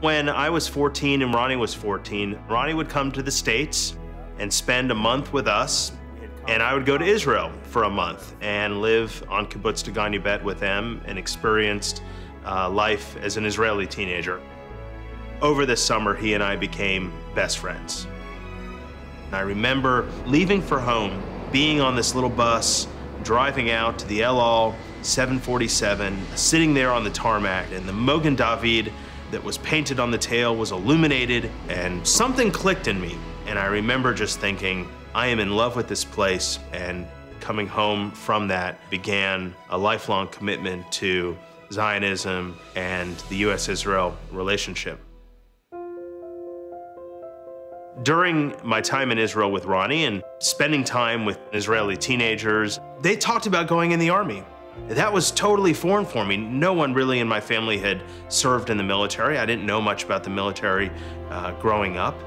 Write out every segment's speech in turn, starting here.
When I was 14 and Ronnie was 14, Ronnie would come to the States and spend a month with us, and I would go to Israel for a month and live on Kibbutz Dagani Bet with them and experienced life as an Israeli teenager. Over this summer, he and I became best friends. And I remember leaving for home, being on this little bus, driving out to the El Al 747, sitting there on the tarmac, and the Mogen David that was painted on the tail was illuminated, and something clicked in me. And I remember just thinking, I am in love with this place, and coming home from that began a lifelong commitment to Zionism and the U.S. Israel relationship. During my time in Israel with Ronnie and spending time with Israeli teenagers, they talked about going in the army. That was totally foreign for me. No one really in my family had served in the military. I didn't know much about the military growing up.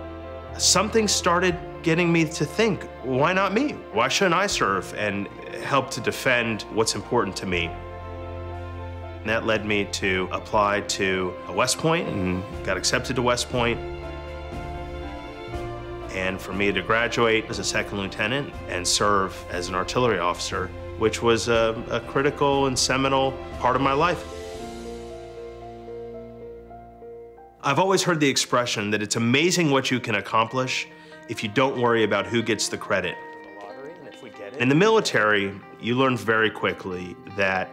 Something started getting me to think, why not me? Why shouldn't I serve and help to defend what's important to me? And that led me to apply to West Point and got accepted to West Point. And for me to graduate as a second lieutenant and serve as an artillery officer, which was a critical and seminal part of my life. I've always heard the expression that it's amazing what you can accomplish if you don't worry about who gets the credit. In the military, you learn very quickly that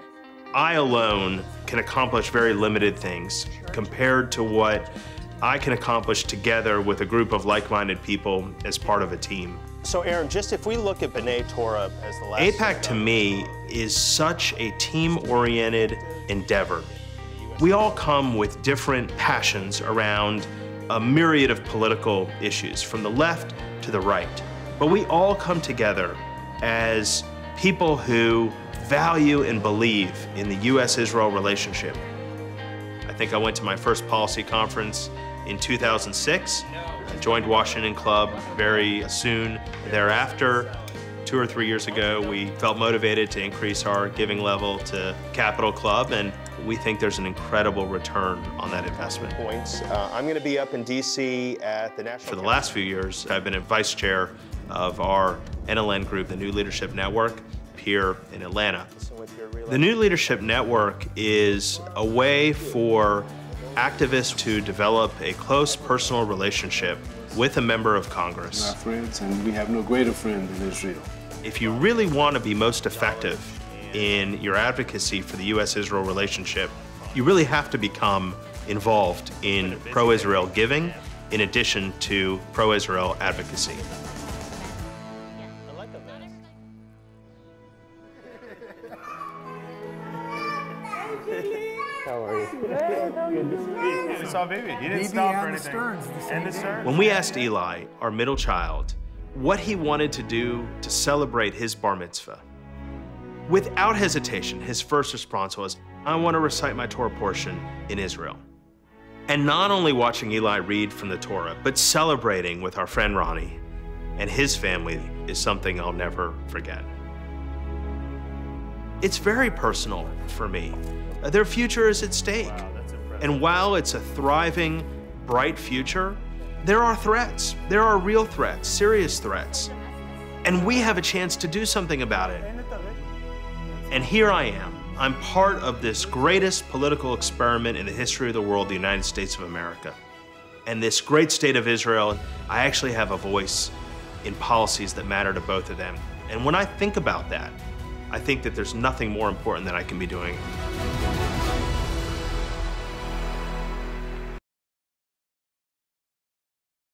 I alone can accomplish very limited things compared to what I can accomplish together with a group of like-minded people as part of a team. So Aaron, just if we look at B'nai Torah as the last... AIPAC to me is such a team-oriented endeavor. We all come with different passions around a myriad of political issues, from the left to the right. But we all come together as people who value and believe in the U.S. Israel relationship. I think I went to my first policy conference in 2006. I joined Washington Club very soon thereafter. 2 or 3 years ago, we felt motivated to increase our giving level to Capital Club, and we think there's an incredible return on that investment. I'm going to be up in D.C. at the National... For the last few years, I've been a vice chair of our NLN group, the New Leadership Network, here in Atlanta. The New Leadership Network is a way for activists to develop a close personal relationship with a member of Congress. Our friends, and we have no greater friend than Israel. If you really want to be most effective in your advocacy for the U.S.-Israel relationship, you really have to become involved in pro-Israel giving in addition to pro-Israel advocacy. How are you? We saw baby. He didn't stop for anything. And the Stearns. When we asked Eli, our middle child, what he wanted to do to celebrate his bar mitzvah, without hesitation, his first response was, I want to recite my Torah portion in Israel. And not only watching Eli read from the Torah, but celebrating with our friend Ronnie and his family is something I'll never forget. It's very personal for me. Their future is at stake. Wow, that's impressive. And while it's a thriving, bright future, there are threats. There are real threats, serious threats. And we have a chance to do something about it. And here I am. I'm part of this greatest political experiment in the history of the world, the United States of America. And this great state of Israel, I actually have a voice in policies that matter to both of them. And when I think about that, I think that there's nothing more important that I can be doing.